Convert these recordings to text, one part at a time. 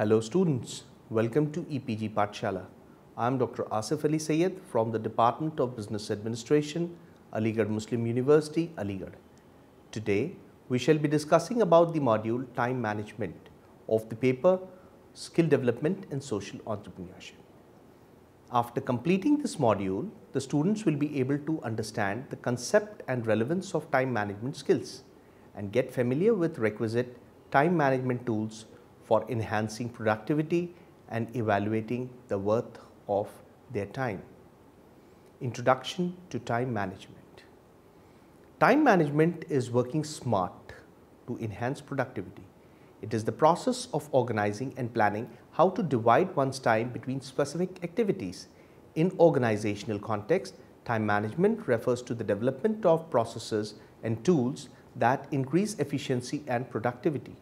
Hello students, welcome to EPG Pathshala. I am Dr. Asif Ali Sayed from the Department of Business Administration, Aligarh Muslim University, Aligarh. Today, we shall be discussing about the module Time Management of the paper Skill Development and Social Entrepreneurship. After completing this module, the students will be able to understand the concept and relevance of time management skills and get familiar with requisite time management tools for enhancing productivity and evaluating the worth of their time. Introduction to time management. Time management is working smart to enhance productivity. It is the process of organizing and planning how to divide one's time between specific activities. In organizational context, time management refers to the development of processes and tools that increase efficiency and productivity.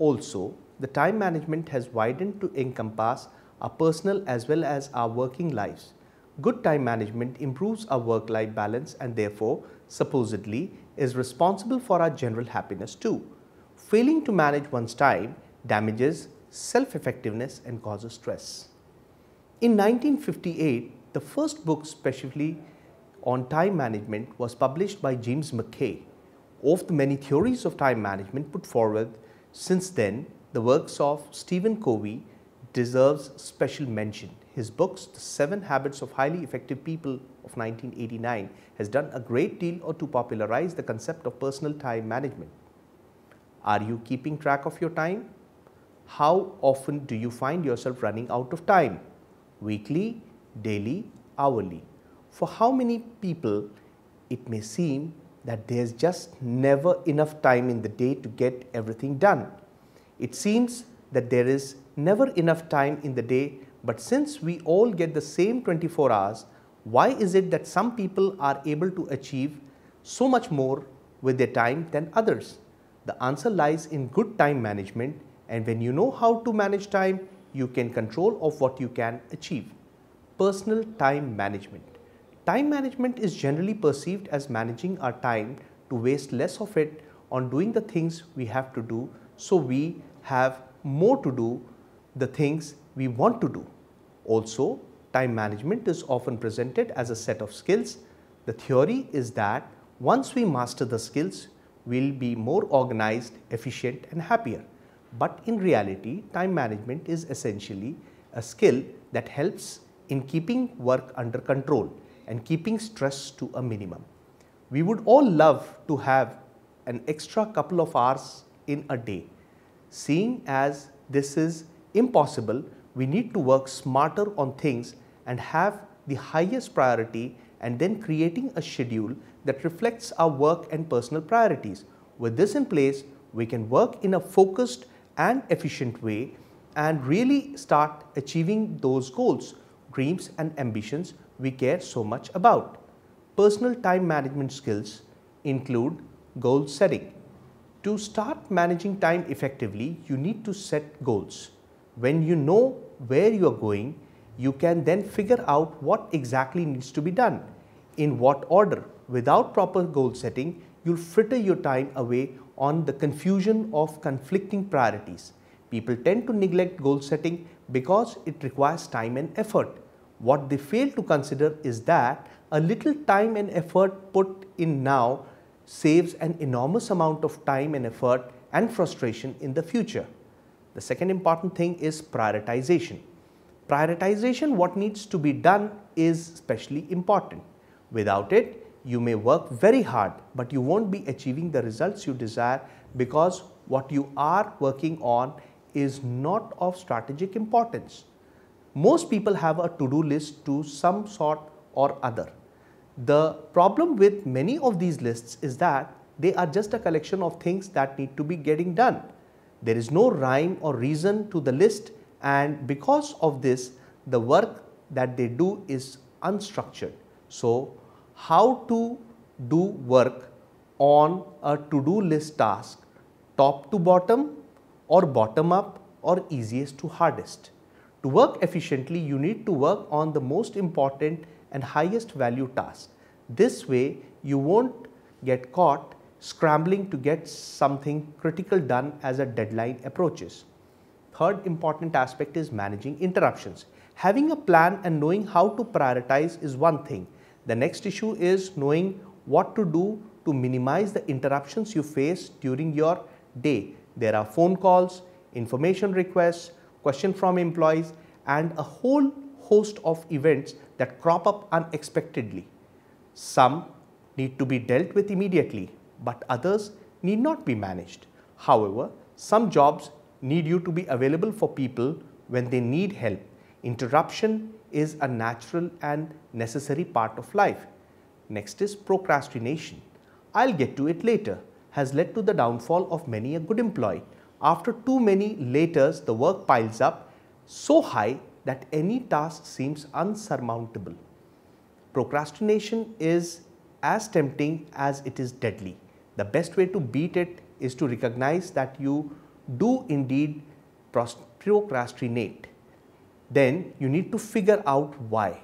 Also, the time management has widened to encompass our personal as well as our working lives. Good time management improves our work-life balance and therefore supposedly is responsible for our general happiness too. Failing to manage one's time damages self-effectiveness and causes stress. In 1958, the first book specifically on time management was published by James McKay. Of the many theories of time management put forward since then, the works of Stephen Covey deserves special mention. His books, The 7 Habits of Highly Effective People of 1989, has done a great deal to popularize the concept of personal time management. Are you keeping track of your time? How often do you find yourself running out of time? Weekly, daily, hourly? For how many people it may seem that there's just never enough time in the day to get everything done. It seems that there is never enough time in the day, but since we all get the same 24 hours, why is it that some people are able to achieve so much more with their time than others? The answer lies in good time management, and when you know how to manage time, you can control of what you can achieve. Personal time management. Time management is generally perceived as managing our time to waste less of it on doing the things we have to do, so we have more to do the things we want to do. Also, time management is often presented as a set of skills. The theory is that once we master the skills, we'll be more organized, efficient and happier. But in reality, time management is essentially a skill that helps in keeping work under control and keeping stress to a minimum. We would all love to have an extra couple of hours in a day. Seeing as this is impossible, we need to work smarter on things and have the highest priority, and then creating a schedule that reflects our work and personal priorities. With this in place, we can work in a focused and efficient way and really start achieving those goals, dreams and ambitions we care so much about. Personal time management skills include goal setting. To start managing time effectively, you need to set goals. When you know where you are going, you can then figure out what exactly needs to be done, in what order. Without proper goal setting, you'll fritter your time away on the confusion of conflicting priorities. People tend to neglect goal setting because it requires time and effort. What they fail to consider is that a little time and effort put in now saves an enormous amount of time and effort and frustration in the future. The second important thing is prioritization. Prioritization, what needs to be done, is especially important. Without it, you may work very hard, but you won't be achieving the results you desire because what you are working on is not of strategic importance. Most people have a to-do list to some sort or other. The problem with many of these lists is that they are just a collection of things that need to be getting done. There is no rhyme or reason to the list, and because of this, the work that they do is unstructured. So, how to do work on a to-do list task, top to bottom or bottom up or easiest to hardest? To work efficiently, you need to work on the most important and highest value tasks. This way, you won't get caught scrambling to get something critical done as a deadline approaches. third important aspect is managing interruptions. Having a plan and knowing how to prioritize is one thing. The next issue is knowing what to do to minimize the interruptions you face during your day. There are phone calls, information requests, questions from employees, and a whole host of events that crop up unexpectedly. Some need to be dealt with immediately, but others need not be managed. However, some jobs need you to be available for people when they need help. Interruption is a natural and necessary part of life. Next is procrastination. I'll get to it later, has led to the downfall of many a good employee. After too many laters, the work piles up so high that any task seems unsurmountable. Procrastination is as tempting as it is deadly. The best way to beat it is to recognize that you do indeed procrastinate. Then you need to figure out why.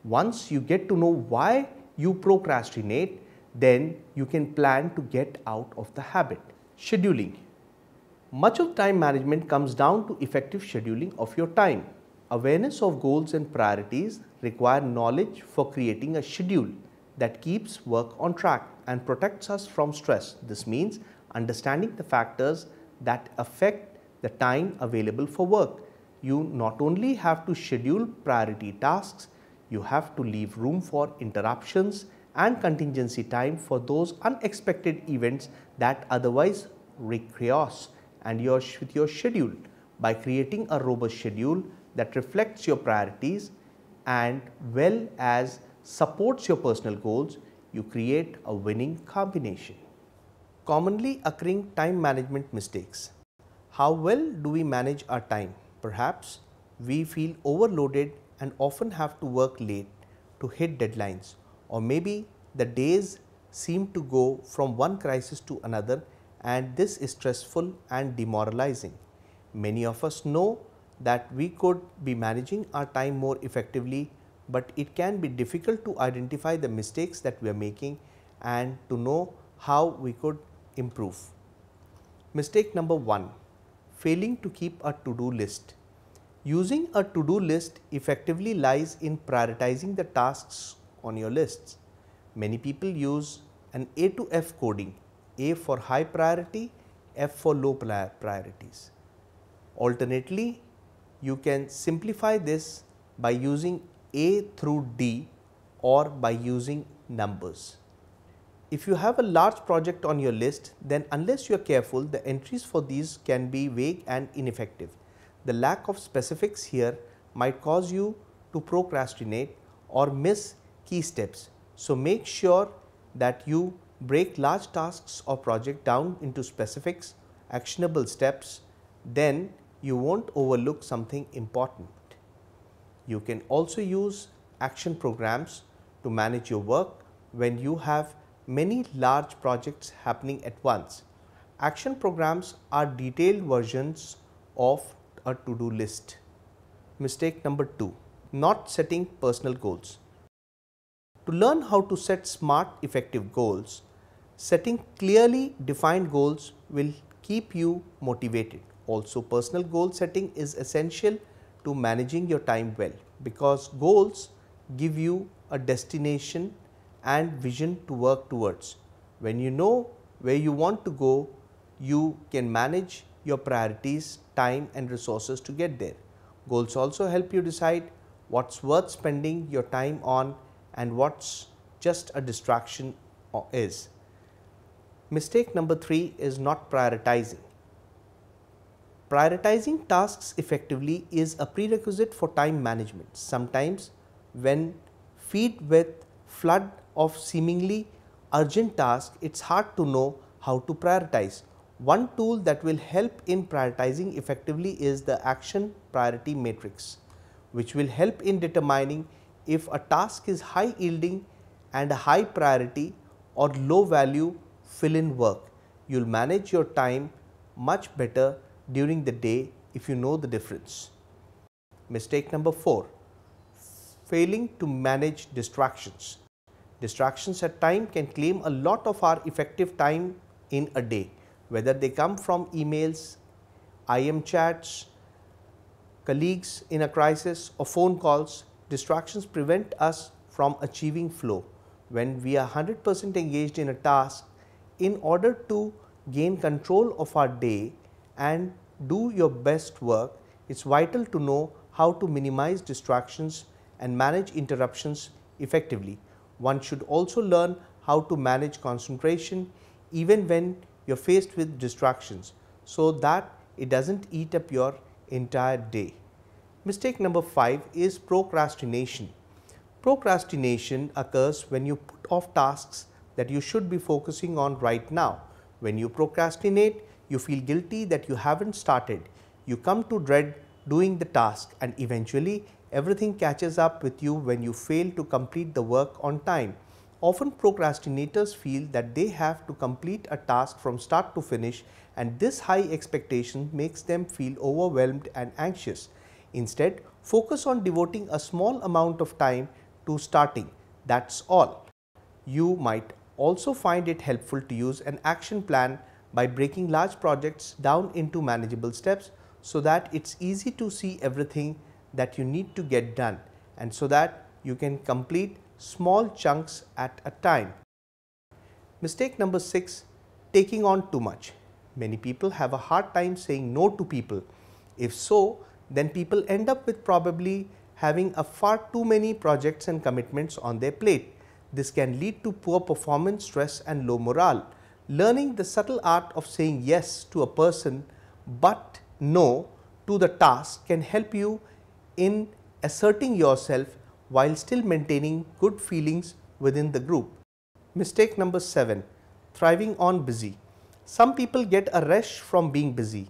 Once you get to know why you procrastinate, then you can plan to get out of the habit. Scheduling. Much of time management comes down to effective scheduling of your time. Awareness of goals and priorities require knowledge for creating a schedule that keeps work on track and protects us from stress. This means understanding the factors that affect the time available for work. You not only have to schedule priority tasks, you have to leave room for interruptions and contingency time for those unexpected events that otherwise wreak chaos with your schedule. By creating a robust schedule that reflects your priorities and well as supports your personal goals, you create a winning combination. Commonly occurring time management mistakes. How well do we manage our time? Perhaps we feel overloaded and often have to work late to hit deadlines, or maybe the days seem to go from one crisis to another, and this is stressful and demoralizing. Many of us know that we could be managing our time more effectively, but it can be difficult to identify the mistakes that we are making and to know how we could improve. Mistake number 1, failing to keep a to-do list. Using a to-do list effectively lies in prioritizing the tasks on your lists. Many people use an A to F coding, A for high priority, F for low priorities. Alternately, you can simplify this by using A through D or by using numbers. If you have a large project on your list, then unless you are careful, the entries for these can be vague and ineffective. The lack of specifics here might cause you to procrastinate or miss key steps. So make sure that you break large tasks or project down into specifics, actionable steps, then you won't overlook something important. You can also use action programs to manage your work when you have many large projects happening at once. Action programs are detailed versions of a to-do list. Mistake number 2, not setting personal goals. To learn how to set smart, effective goals, setting clearly defined goals will keep you motivated. Also, personal goal setting is essential to managing your time well, because goals give you a destination and vision to work towards. When you know where you want to go, you can manage your priorities, time and resources to get there. Goals also help you decide what's worth spending your time on and what's just a distraction is. Mistake number 3 is not prioritizing. Prioritizing tasks effectively is a prerequisite for time management. Sometimes when feed with flood of seemingly urgent tasks, it's hard to know how to prioritize. One tool that will help in prioritizing effectively is the action priority matrix, which will help in determining if a task is high yielding and a high priority or low value fill-in work. You'll manage your time much better during the day if you know the difference. Mistake number 4, failing to manage distractions. Distractions at times can claim a lot of our effective time in a day, whether they come from emails, IM chats, colleagues in a crisis, or phone calls, distractions prevent us from achieving flow. When we are 100% engaged in a task, in order to gain control of our day and do your best work, it's vital to know how to minimize distractions and manage interruptions effectively. One should also learn how to manage concentration even when you're faced with distractions, so that it doesn't eat up your entire day. Mistake number 5 is procrastination. Procrastination occurs when you put off tasks that you should be focusing on right now. When you procrastinate, you feel guilty that you haven't started. You come to dread doing the task, and eventually everything catches up with you when you fail to complete the work on time. Often procrastinators feel that they have to complete a task from start to finish, and this high expectation makes them feel overwhelmed and anxious. Instead, focus on devoting a small amount of time to starting. That's all. You might also find it helpful to use an action plan by breaking large projects down into manageable steps, so that it's easy to see everything that you need to get done, and so that you can complete small chunks at a time. Mistake number 6, taking on too much. Many people have a hard time saying no to people. If so, then people end up with probably having a far too many projects and commitments on their plate. This can lead to poor performance, stress, and low morale. Learning the subtle art of saying yes to a person but no to the task can help you in asserting yourself while still maintaining good feelings within the group. Mistake number 7, thriving on busy. Some people get a rush from being busy.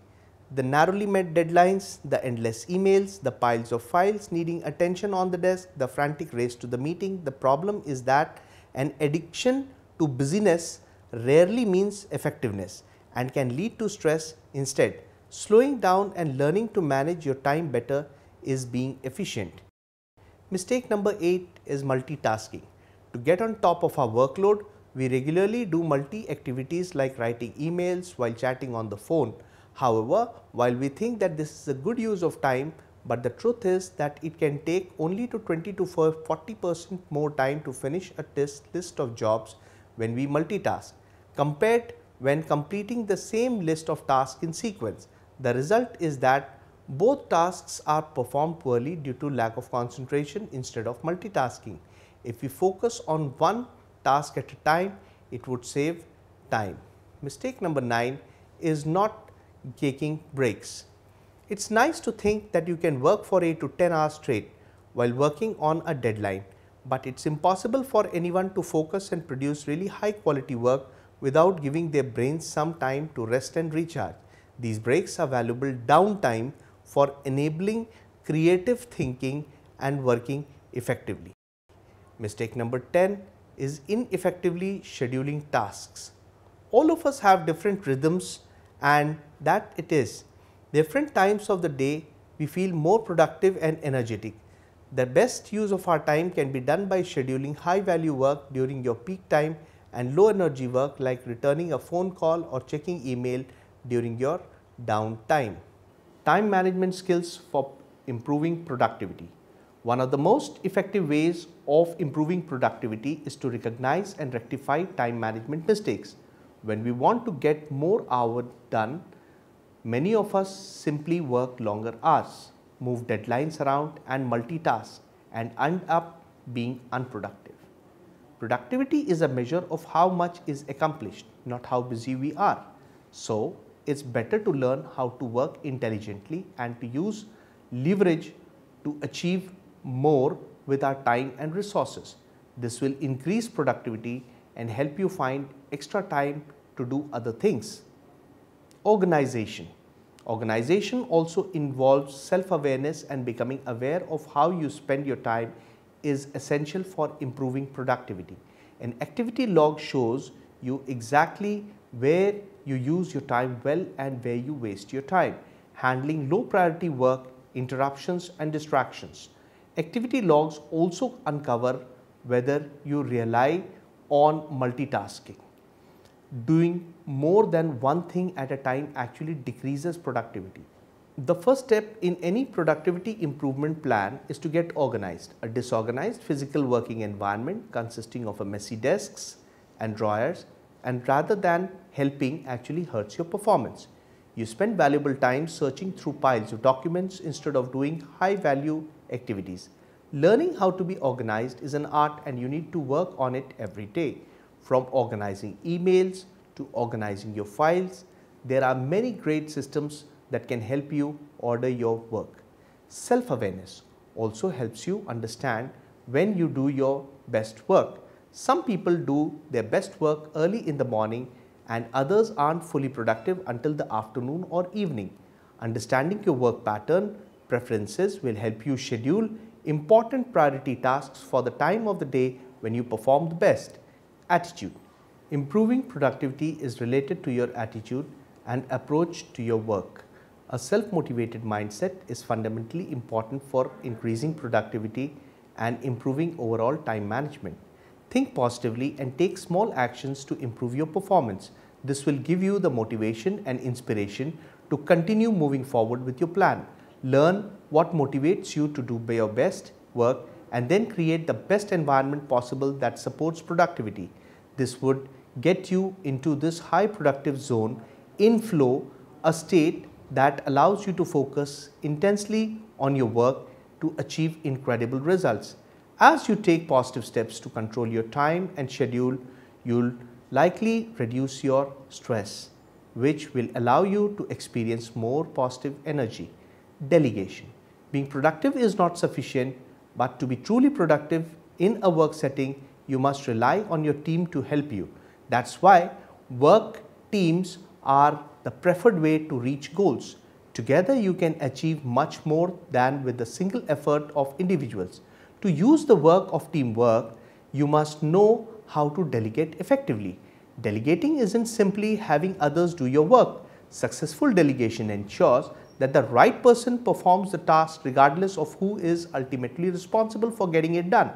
The narrowly met deadlines, the endless emails, the piles of files needing attention on the desk, the frantic race to the meeting. The problem is that an addiction to busyness rarely means effectiveness and can lead to stress instead. Slowing down and learning to manage your time better is being efficient. Mistake number 8 is multitasking. To get on top of our workload, we regularly do multi-activities like writing emails while chatting on the phone. However, while we think that this is a good use of time, but the truth is that it can take only to 20 to 40% more time to finish a list of jobs when we multitask, compared when completing the same list of tasks in sequence. The result is that both tasks are performed poorly due to lack of concentration instead of multitasking. If we focus on one task at a time, it would save time. Mistake number 9 is not taking breaks. It's nice to think that you can work for 8 to 10 hours straight while working on a deadline, but it's impossible for anyone to focus and produce really high quality work without giving their brains some time to rest and recharge. These breaks are valuable downtime for enabling creative thinking and working effectively. Mistake number 10 is ineffectively scheduling tasks. All of us have different rhythms, and that it is different times of the day we feel more productive and energetic. The best use of our time can be done by scheduling high value work during your peak time and low energy work like returning a phone call or checking email during your downtime. Time management skills for improving productivity. One of the most effective ways of improving productivity is to recognize and rectify time management mistakes. When we want to get more hours done, many of us simply work longer hours, move deadlines around and multitask, and end up being unproductive. Productivity is a measure of how much is accomplished, not how busy we are. So, it's better to learn how to work intelligently and to use leverage to achieve more with our time and resources. This will increase productivity and help you find extra time to do other things. Organization. Organization also involves self-awareness, and becoming aware of how you spend your time is essential for improving productivity. An activity log shows you exactly where you use your time well and where you waste your time, handling low priority work, interruptions and distractions. Activity logs also uncover whether you rely on multitasking. Doing more than one thing at a time actually decreases productivity. The first step in any productivity improvement plan is to get organized. A disorganized physical working environment consisting of a messy desks and drawers, and rather than helping, actually hurts your performance. You spend valuable time searching through piles of documents instead of doing high value activities. Learning how to be organized is an art, and you need to work on it every day. From organizing emails to organizing your files, there are many great systems that can help you order your work. Self-awareness also helps you understand when you do your best work. Some people do their best work early in the morning and others aren't fully productive until the afternoon or evening. Understanding your work pattern preferences will help you schedule important priority tasks for the time of the day when you perform the best. Attitude. Improving productivity is related to your attitude and approach to your work. A self-motivated mindset is fundamentally important for increasing productivity and improving overall time management. Think positively and take small actions to improve your performance. This will give you the motivation and inspiration to continue moving forward with your plan. Learn what motivates you to do your best work and then create the best environment possible that supports productivity. This would get you into this high productive zone in flow, a state that allows you to focus intensely on your work to achieve incredible results. As you take positive steps to control your time and schedule, you'll likely reduce your stress, which will allow you to experience more positive energy. Delegation. Being productive is not sufficient, but to be truly productive in a work setting, you must rely on your team to help you. That's why work teams are the preferred way to reach goals. Together you can achieve much more than with the single effort of individuals. To use the work of teamwork, you must know how to delegate effectively. Delegating isn't simply having others do your work. Successful delegation ensures that the right person performs the task regardless of who is ultimately responsible for getting it done.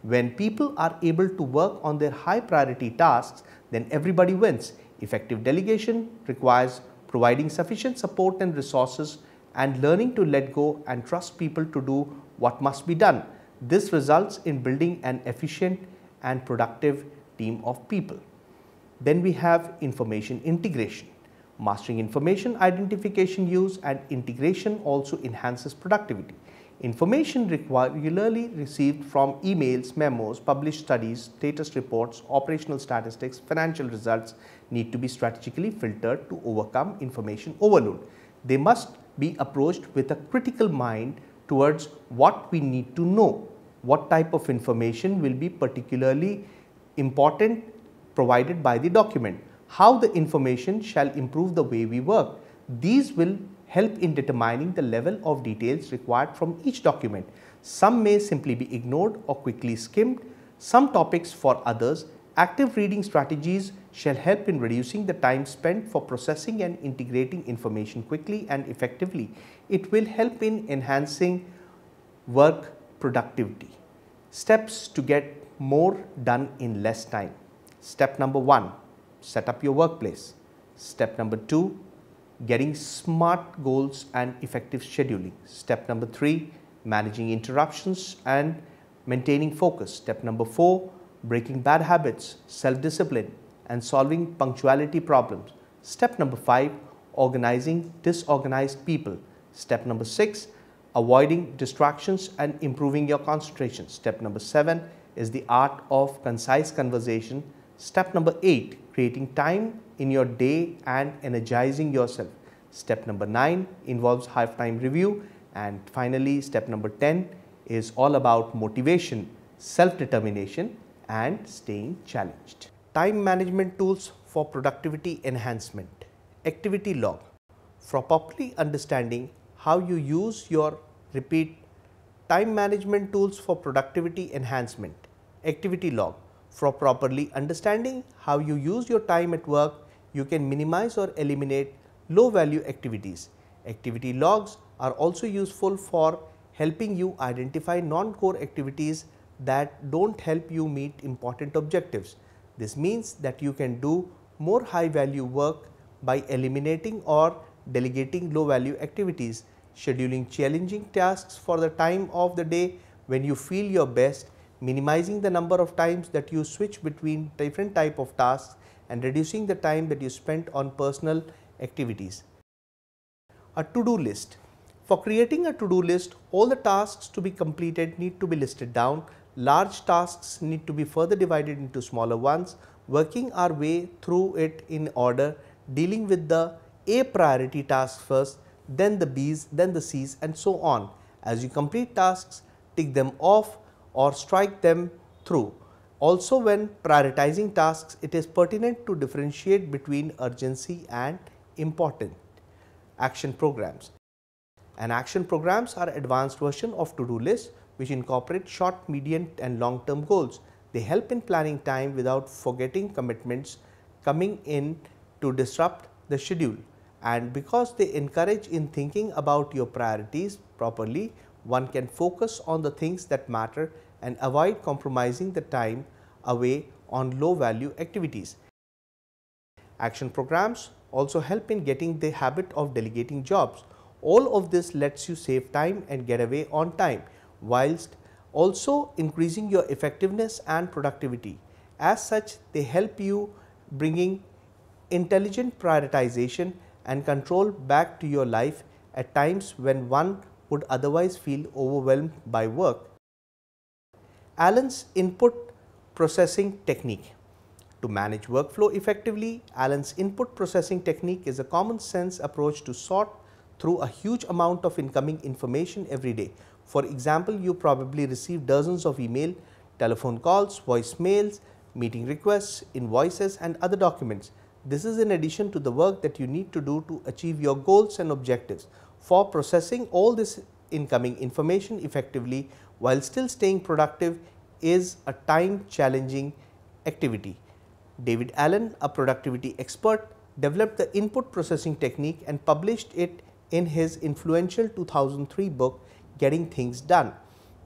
When people are able to work on their high priority tasks, then everybody wins. Effective delegation requires providing sufficient support and resources and learning to let go and trust people to do what must be done. This results in building an efficient and productive team of people. Then we have information integration. Mastering information identification, use and integration also enhances productivity. Information regularly received from emails, memos, published studies, status reports, operational statistics, financial results need to be strategically filtered to overcome information overload. They must be approached with a critical mind towards what we need to know, what type of information will be particularly important provided by the document, how the information shall improve the way we work. These will help in determining the level of details required from each document. Some may simply be ignored or quickly skimmed. Some topics for others. Active reading strategies shall help in reducing the time spent for processing and integrating information quickly and effectively. It will help in enhancing work productivity. Steps to get more done in less time. Step number 1, set up your workplace. Step number 2, getting smart goals and effective scheduling. Step number 3, managing interruptions and maintaining focus. Step number 4, breaking bad habits, self-discipline and solving punctuality problems. Step number 5, organizing disorganized people. Step number 6, avoiding distractions and improving your concentration. Step number 7 is the art of concise conversation. Step number 8, creating time in your day and energizing yourself. Step number 9 involves half-time review. And finally, step number 10 is all about motivation, self-determination and staying challenged. Time management tools for productivity enhancement. Activity log. For properly understanding how you use your time management tools for productivity enhancement. Activity log. For properly understanding how you use your time at work, you can minimize or eliminate low value activities. Activity logs are also useful for helping you identify non-core activities that don't help you meet important objectives. This means that you can do more high value work by eliminating or delegating low value activities, scheduling challenging tasks for the time of the day when you feel your best, minimizing the number of times that you switch between different type of tasks, and reducing the time that you spend on personal activities. A to-do list. For creating a to-do list, all the tasks to be completed need to be listed down. Large tasks need to be further divided into smaller ones, working our way through it in order, dealing with the A priority tasks first, then the B's, then the C's, and so on. As you complete tasks, tick them off or strike them through. Also, when prioritizing tasks, it is pertinent to differentiate between urgency and important. Action programs. And action programs are advanced version of to-do lists which incorporate short, medium and long-term goals. They help in planning time without forgetting commitments coming in to disrupt the schedule. And because they encourage in thinking about your priorities properly, one can focus on the things that matter and avoid compromising the time away on low value activities. Action programs also help in getting the habit of delegating jobs. All of this lets you save time and get away on time, whilst also increasing your effectiveness and productivity. As such, they help you bringing intelligent prioritization and control back to your life at times when one would otherwise feel overwhelmed by work. Allen's input processing technique. To manage workflow effectively, Allen's input processing technique is a common sense approach to sort through a huge amount of incoming information every day. For example, you probably receive dozens of email, telephone calls, voicemails, meeting requests, invoices and other documents. This is in addition to the work that you need to do to achieve your goals and objectives. For processing all this incoming information effectively while still staying productive is a time challenging activity. David Allen, a productivity expert, developed the input processing technique and published it in his influential 2003 book, Getting Things Done.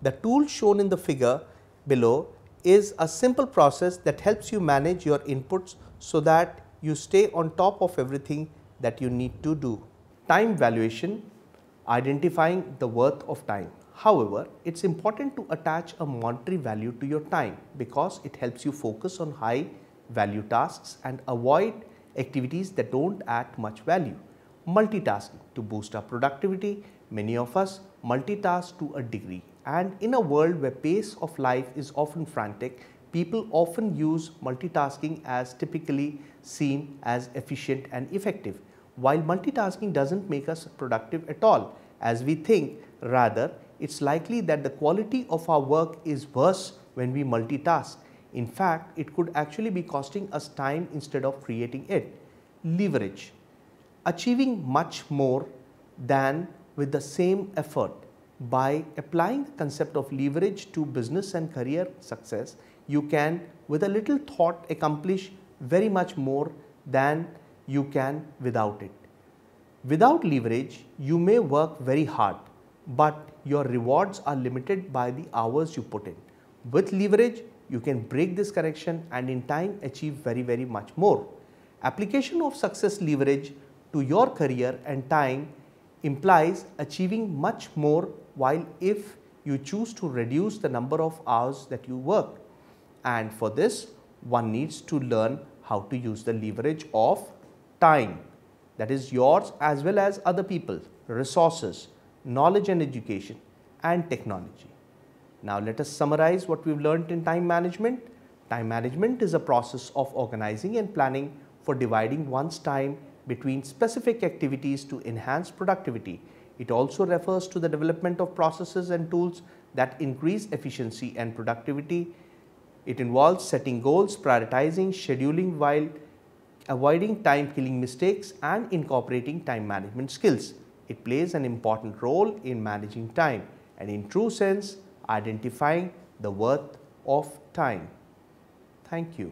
The tool shown in the figure below is a simple process that helps you manage your inputs so that you stay on top of everything that you need to do. Time valuation, identifying the worth of time. However, it's important to attach a monetary value to your time because it helps you focus on high value tasks and avoid activities that don't add much value. Multitasking. To boost our productivity, many of us multitask to a degree, and in a world where pace of life is often frantic, people often use multitasking as typically seen as efficient and effective. While multitasking doesn't make us productive at all, as we think, rather it's likely that the quality of our work is worse when we multitask. In fact, it could actually be costing us time instead of creating it. Leverage. Achieving much more than with the same effort. By applying the concept of leverage to business and career success, you can, with a little thought, accomplish very much more than you can without it. Without leverage, you may work very hard, but your rewards are limited by the hours you put in. With leverage, you can break this correction and in time achieve very much more. Application of success leverage to your career and time implies achieving much more, while if you choose to reduce the number of hours that you work. And for this, one needs to learn how to use the leverage of time, that is yours as well as other people, resources, knowledge and education, and technology. Now let us summarize what we've learned in time management. Time management is a process of organizing and planning for dividing one's time between specific activities to enhance productivity. It also refers to the development of processes and tools that increase efficiency and productivity. It involves setting goals, prioritizing, scheduling while avoiding time-killing mistakes and incorporating time management skills. It plays an important role in managing time and, in true sense, identifying the worth of time. Thank you.